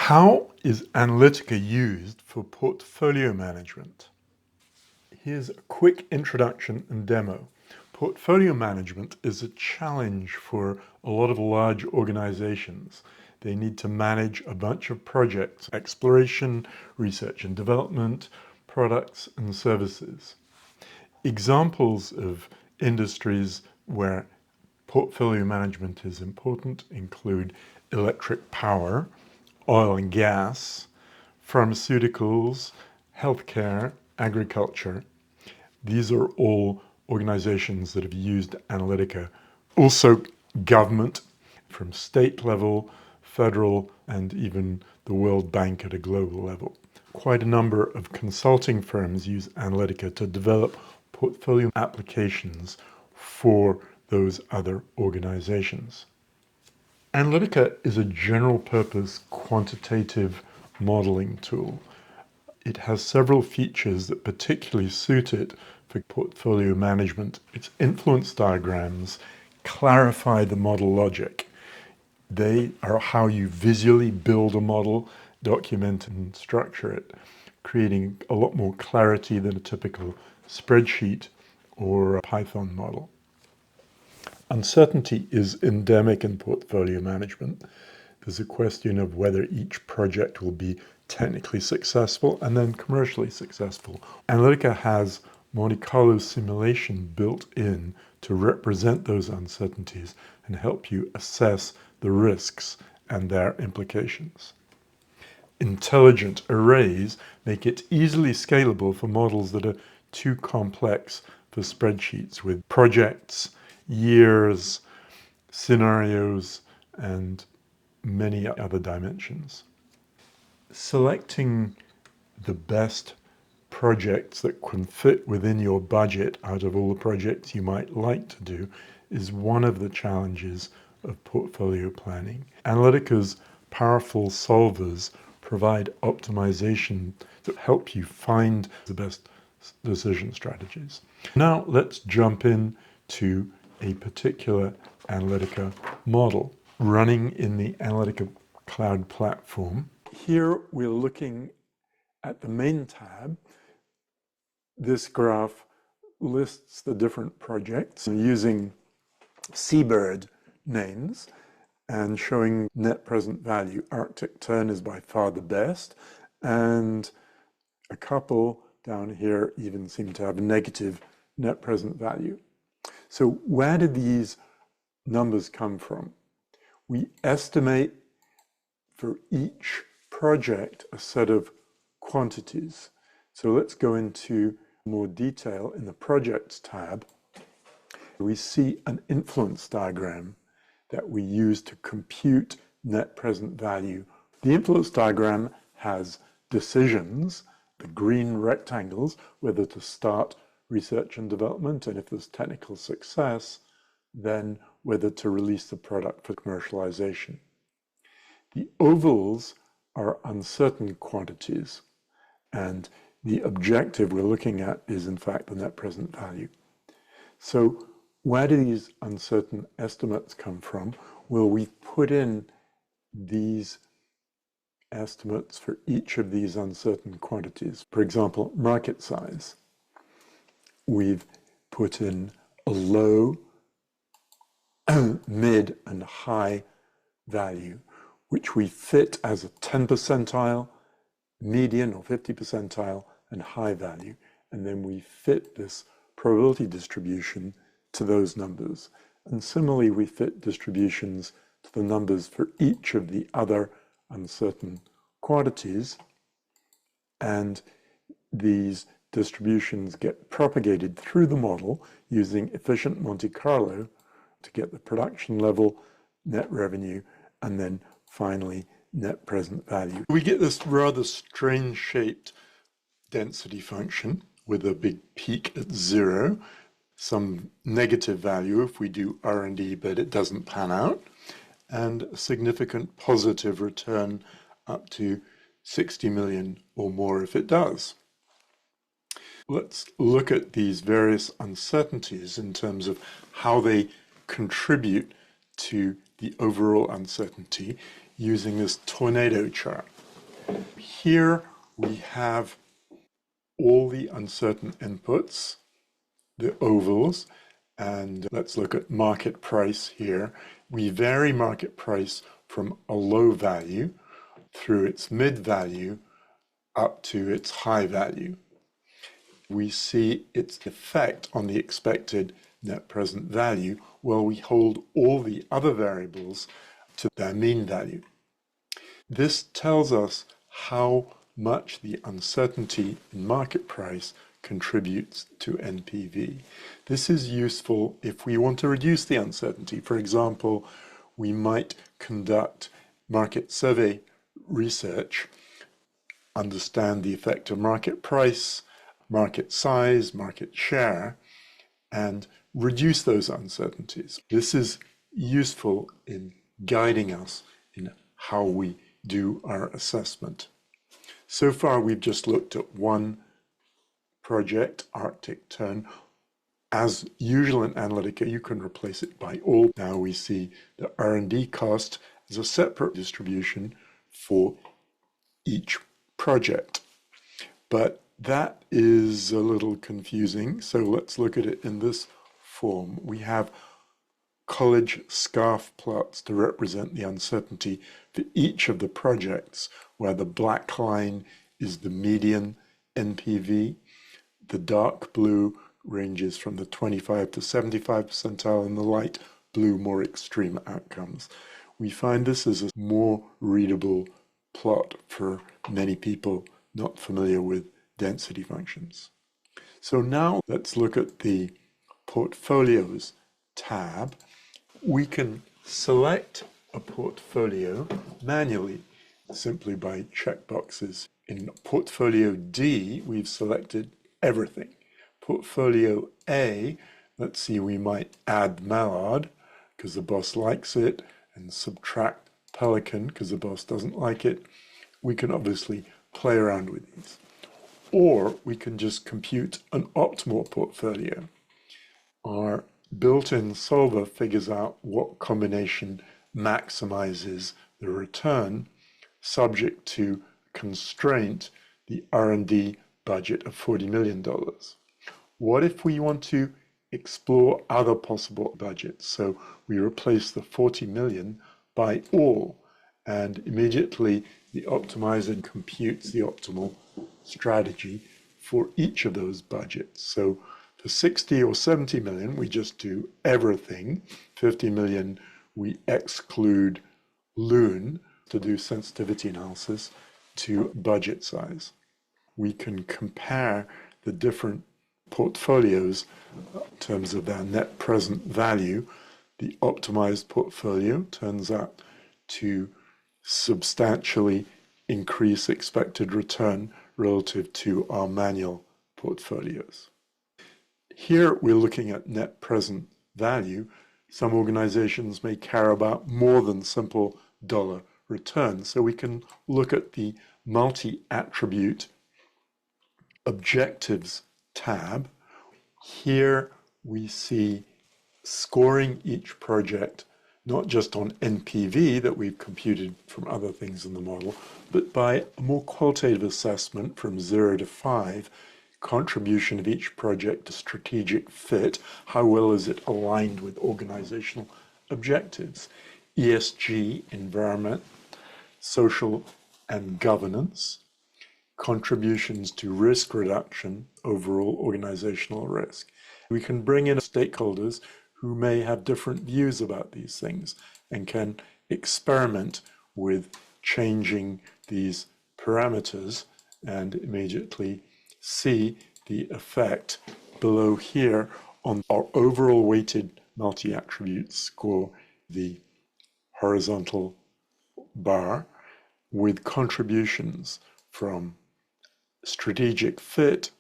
How is Analytica used for portfolio management? Here's a quick introduction and demo. Portfolio management is a challenge for a lot of large organizations. They need to manage a bunch of projects, exploration, research and development, products and services. Examples of industries where portfolio management is important include electric power, oil and gas, pharmaceuticals, healthcare, agriculture. These are all organizations that have used Analytica. Also government, from state level, federal, and even the World Bank at a global level. Quite a number of consulting firms use Analytica to develop portfolio applications for those other organizations. Analytica is a general-purpose quantitative modeling tool. It has several features that particularly suit it for portfolio management. Its influence diagrams clarify the model logic. They are how you visually build a model, document and structure it, creating a lot more clarity than a typical spreadsheet or a Python model. Uncertainty is endemic in portfolio management. There's a question of whether each project will be technically successful and then commercially successful. Analytica has Monte Carlo simulation built in to represent those uncertainties and help you assess the risks and their implications. Intelligent arrays make it easily scalable for models that are too complex for spreadsheets with projects, years, scenarios, and many other dimensions. Selecting the best projects that can fit within your budget out of all the projects you might like to do is one of the challenges of portfolio planning. Analytica's powerful solvers provide optimization that help you find the best decision strategies. Now let's jump in to a particular Analytica model running in the Analytica Cloud platform. Here we're looking at the main tab. This graph lists the different projects using seabird names and showing net present value. Arctic tern is by far the best, and a couple down here even seem to have a negative net present value. So where did these numbers come from? We estimate for each project a set of quantities. So let's go into more detail in the Projects tab. We see an influence diagram that we use to compute net present value. The influence diagram has decisions, the green rectangles, whether to start research and development, and if there's technical success, then whether to release the product for commercialization. The ovals are uncertain quantities, and the objective we're looking at is in fact the net present value. So where do these uncertain estimates come from? Well, we've put in these estimates for each of these uncertain quantities. For example, market size. We've put in a low, mid, and high value, which we fit as a 10 percentile, median or 50 percentile, and high value. And then we fit this probability distribution to those numbers. And similarly, we fit distributions to the numbers for each of the other uncertain quantities. And these distributions get propagated through the model using efficient Monte Carlo to get the production level, net revenue, and then finally net present value. We get this rather strange shaped density function with a big peak at 0, some negative value if we do R&D but it doesn't pan out, and a significant positive return up to 60 million or more if it does. Let's look at these various uncertainties in terms of how they contribute to the overall uncertainty using this tornado chart. Here we have all the uncertain inputs, the ovals, and let's look at market price here. We vary market price from a low value through its mid value up to its high value. We see its effect on the expected net present value while we hold all the other variables to their mean value. This tells us how much the uncertainty in market price contributes to NPV. This is useful if we want to reduce the uncertainty. For example, we might conduct market survey research, understand the effect of market price, market size, market share, and reduce those uncertainties. This is useful in guiding us in how we do our assessment. So far, we've just looked at one project, Arctic Tern. As usual in Analytica, you can replace it by all. Now we see the R&D cost as a separate distribution for each project. But that is a little confusing, so let's look at it in this form. We have college scarf plots to represent the uncertainty for each of the projects, where the black line is the median NPV, the dark blue ranges from the 25 to 75 percentile, and the light blue more extreme outcomes. We find this as a more readable plot for many people not familiar with density functions. So now let's look at the Portfolios tab. We can select a portfolio manually simply by checkboxes. In Portfolio D, we've selected everything. Portfolio A, let's see, we might add Mallard because the boss likes it, and subtract Pelican because the boss doesn't like it. We can obviously play around with these. Or we can just compute an optimal portfolio. Our built-in solver figures out what combination maximizes the return subject to constraint, the R&D budget of $40 million. What if we want to explore other possible budgets? So we replace the 40 million by all, and immediately the optimizer computes the optimal strategy for each of those budgets. So for 60 or 70 million, we just do everything. 50 million, we exclude Loon to do sensitivity analysis to budget size. We can compare the different portfolios in terms of their net present value. The optimized portfolio turns out to substantially increase expected return relative to our manual portfolios. Here we're looking at net present value. Some organizations may care about more than simple dollar return, so we can look at the multi-attribute objectives tab. Here we see scoring each project not just on NPV that we've computed from other things in the model, but by a more qualitative assessment from 0 to 5, contribution of each project to strategic fit, how well is it aligned with organizational objectives, ESG, environment, social and governance, contributions to risk reduction, overall organizational risk. We can bring in stakeholders who may have different views about these things and can experiment with changing these parameters and immediately see the effect below here on our overall weighted multi-attribute score, the horizontal bar, with contributions from strategic fit,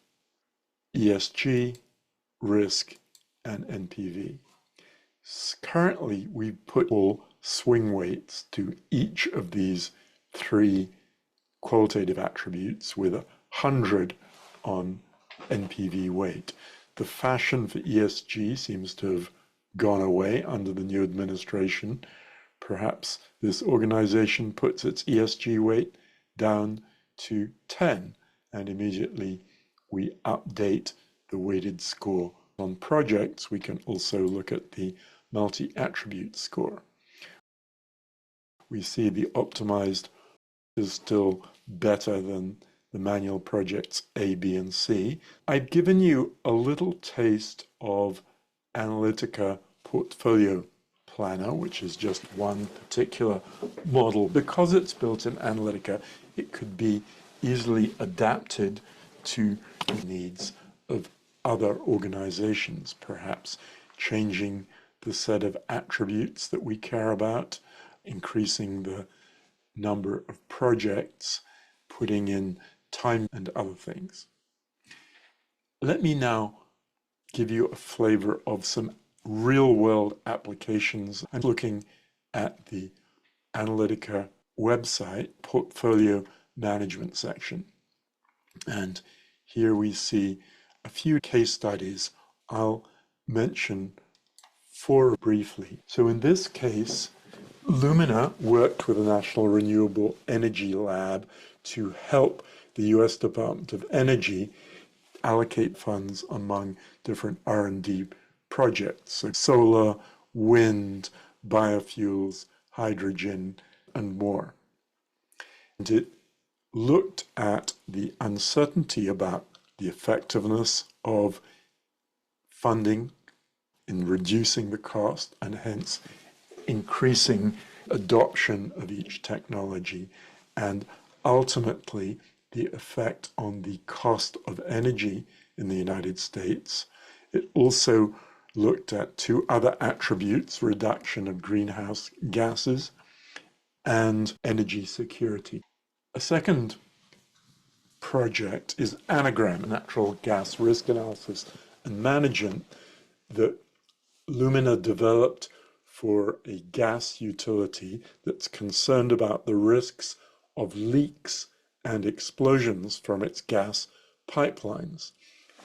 ESG, risk, and NPV. Currently, we put all swing weights to each of these three qualitative attributes with 100 on NPV weight. The fashion for ESG seems to have gone away under the new administration. Perhaps this organization puts its ESG weight down to 10, and immediately we update the weighted score. On projects, we can also look at the multi-attribute score. We see the optimized is still better than the manual projects A, B, and C. I've given you a little taste of Analytica Portfolio Planner, which is just one particular model. Because it's built in Analytica, it could be easily adapted to the needs of other organizations, perhaps changing the set of attributes that we care about, increasing the number of projects, putting in time and other things. Let me now give you a flavor of some real-world applications. I'm looking at the Analytica website portfolio management section. And here we see a few case studies. I'll mention 4 briefly. So in this case, Lumina worked with the National Renewable Energy Lab to help the US Department of Energy allocate funds among different R&D projects, so solar, wind, biofuels, hydrogen, and more. And it looked at the uncertainty about the effectiveness of funding in reducing the cost and hence increasing adoption of each technology, and ultimately the effect on the cost of energy in the United States. It also looked at 2 other attributes, reduction of greenhouse gases and energy security. A second project is Anagram, Natural Gas Risk Analysis and Management, that Lumina developed for a gas utility that's concerned about the risks of leaks and explosions from its gas pipelines.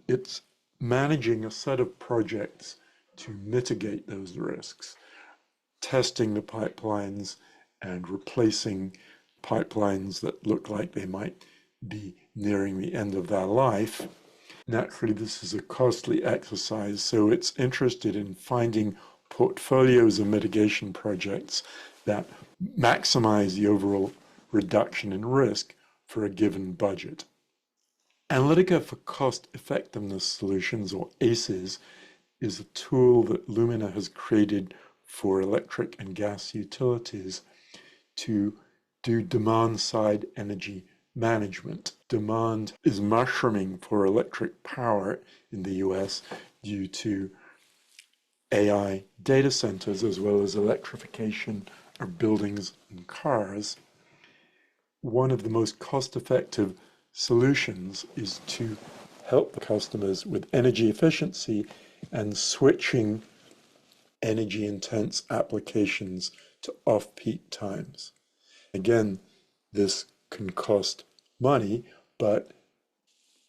It's managing a set of projects to mitigate those risks, testing the pipelines and replacing pipelines that look like they might be nearing the end of their life. Naturally, this is a costly exercise, so it's interested in finding portfolios of mitigation projects that maximize the overall reduction in risk for a given budget. Analytica for Cost Effectiveness Solutions, or ACES, is a tool that Lumina has created for electric and gas utilities to do demand-side energy management. Demand is mushrooming for electric power in the US due to AI data centers as well as electrification of buildings and cars. One of the most cost-effective solutions is to help customers with energy efficiency and switching energy-intense applications to off-peak times. Again, this can cost money, but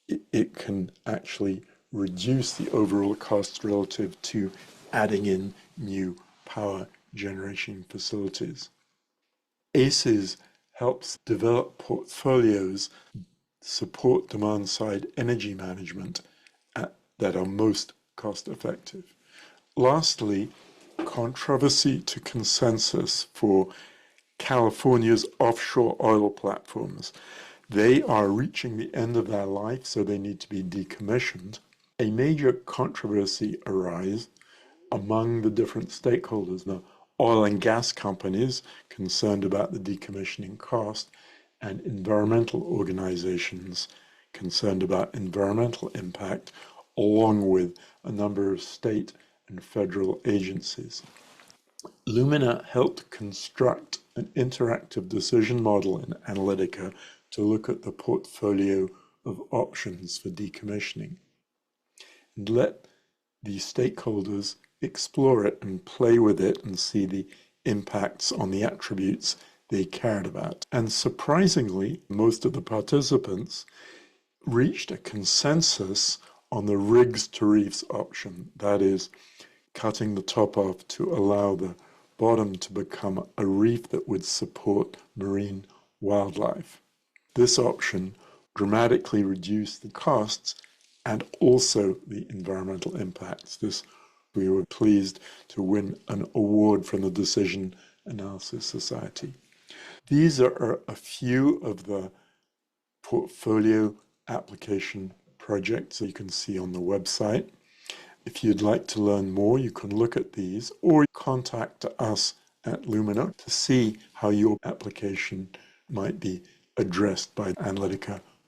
it can actually reduce the overall cost relative to adding in new power generation facilities. ACES helps develop portfolios, support demand-side energy management that are most cost-effective. Lastly, controversy to consensus for California's offshore oil platforms. They are reaching the end of their life, so they need to be decommissioned. A major controversy arises among the different stakeholders, the oil and gas companies concerned about the decommissioning cost, and environmental organizations concerned about environmental impact, along with a number of state and federal agencies. Lumina helped construct an interactive decision model in Analytica to look at the portfolio of options for decommissioning and let the stakeholders explore it and play with it and see the impacts on the attributes they cared about. And surprisingly, most of the participants reached a consensus on the rigs to reefs option, that is, cutting the top off to allow the bottom to become a reef that would support marine wildlife. This option dramatically reduced the costs and also the environmental impacts. We were pleased to win an award from the Decision Analysis Society. These are a few of the portfolio application projects you can see on the website. If you'd like to learn more, you can look at these or contact us at Lumina to see how your application might be addressed by Analytica